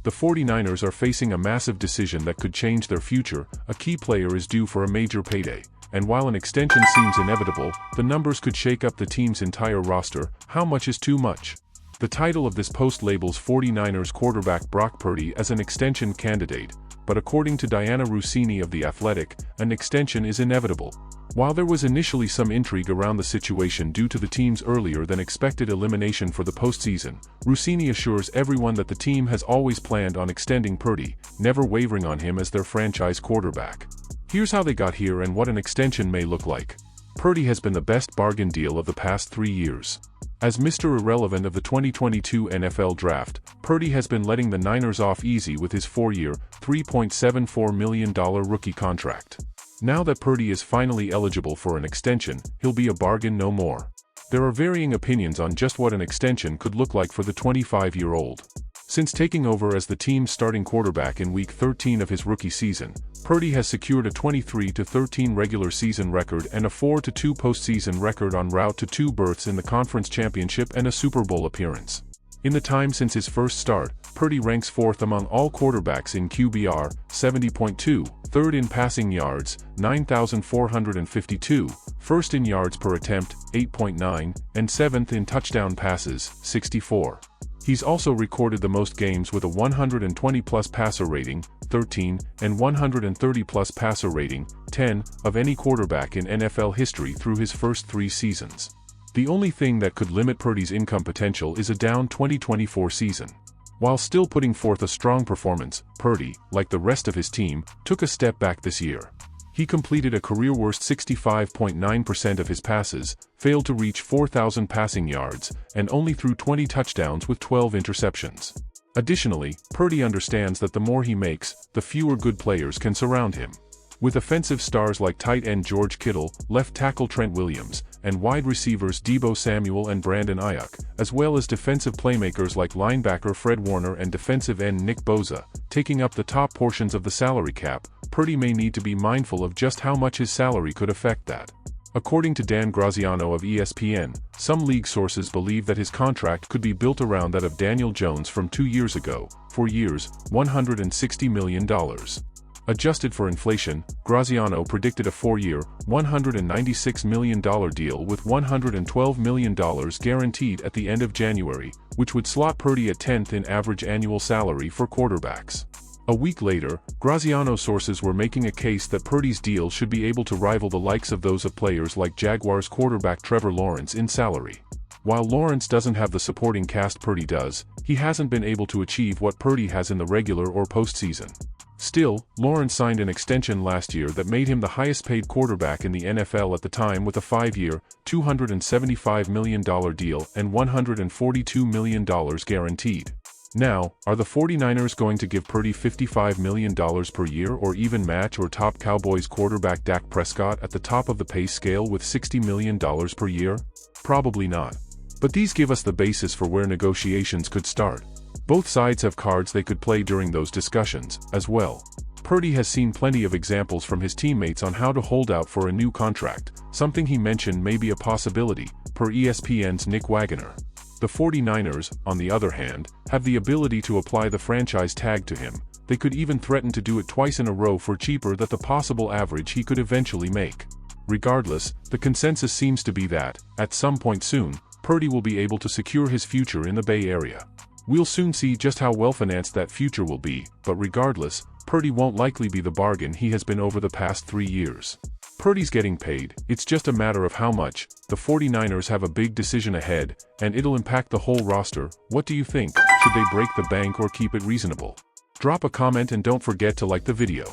The 49ers are facing a massive decision that could change their future. A key player is due for a major payday, and while an extension seems inevitable, the numbers could shake up the team's entire roster. How much is too much? The title of this post labels 49ers quarterback Brock Purdy as an extension candidate, but according to Diana Russini of The Athletic, an extension is inevitable. While there was initially some intrigue around the situation due to the team's earlier-than-expected elimination for the postseason, Russini assures everyone that the team has always planned on extending Purdy, never wavering on him as their franchise quarterback. Here's how they got here and what an extension may look like. Purdy has been the best bargain deal of the past 3 years. As Mr. Irrelevant of the 2022 NFL Draft, Purdy has been letting the Niners off easy with his 4-year, $3.74 million rookie contract. Now that Purdy is finally eligible for an extension, he'll be a bargain no more. There are varying opinions on just what an extension could look like for the 25-year-old. Since taking over as the team's starting quarterback in Week 13 of his rookie season, Purdy has secured a 23-13 regular season record and a 4-2 postseason record en route to 2 berths in the conference championship and a Super Bowl appearance. In the time since his first start, Purdy ranks 4th among all quarterbacks in QBR, 70.2, 3rd in passing yards, 9,452, 1st in yards per attempt, 8.9, and 7th in touchdown passes, 64. He's also recorded the most games with a 120-plus passer rating, 13, and 130-plus passer rating, 10, of any quarterback in NFL history through his first 3 seasons. The only thing that could limit Purdy's income potential is a down 2024 season. While still putting forth a strong performance, Purdy, like the rest of his team, took a step back this year. He completed a career-worst 65.9% of his passes, failed to reach 4,000 passing yards, and only threw 20 touchdowns with 12 interceptions. Additionally, Purdy understands that the more he makes, the fewer good players can surround him. With offensive stars like tight end George Kittle, left tackle Trent Williams, and wide receivers Deebo Samuel and Brandon Aiyuk, as well as defensive playmakers like linebacker Fred Warner and defensive end Nick Bosa, taking up the top portions of the salary cap, Purdy may need to be mindful of just how much his salary could affect that. According to Dan Graziano of ESPN, some league sources believe that his contract could be built around that of Daniel Jones from 2 years ago, 4 years, $160 million. Adjusted for inflation, Graziano predicted a 4-year, $196 million deal with $112 million guaranteed at the end of January, which would slot Purdy at 10th in average annual salary for quarterbacks. A week later, Graziano sources were making a case that Purdy's deal should be able to rival the likes of those of players like Jaguars quarterback Trevor Lawrence in salary. While Lawrence doesn't have the supporting cast Purdy does, he hasn't been able to achieve what Purdy has in the regular or postseason. Still, Lawrence signed an extension last year that made him the highest-paid quarterback in the NFL at the time with a 5-year, $275 million deal and $142 million guaranteed. Now, are the 49ers going to give Purdy $55 million per year or even match or top Cowboys quarterback Dak Prescott at the top of the pay scale with $60 million per year? Probably not. But these give us the basis for where negotiations could start. Both sides have cards they could play during those discussions, as well. Purdy has seen plenty of examples from his teammates on how to hold out for a new contract, something he mentioned may be a possibility, per ESPN's Nick Wagoner. The 49ers, on the other hand, have the ability to apply the franchise tag to him. They could even threaten to do it twice in a row for cheaper than the possible average he could eventually make. Regardless, the consensus seems to be that, at some point soon, Purdy will be able to secure his future in the Bay Area. We'll soon see just how well-financed that future will be, but regardless, Purdy won't likely be the bargain he has been over the past 3 years. Purdy's getting paid, it's just a matter of how much. The 49ers have a big decision ahead, and it'll impact the whole roster. What do you think? Should they break the bank or keep it reasonable? Drop a comment and don't forget to like the video.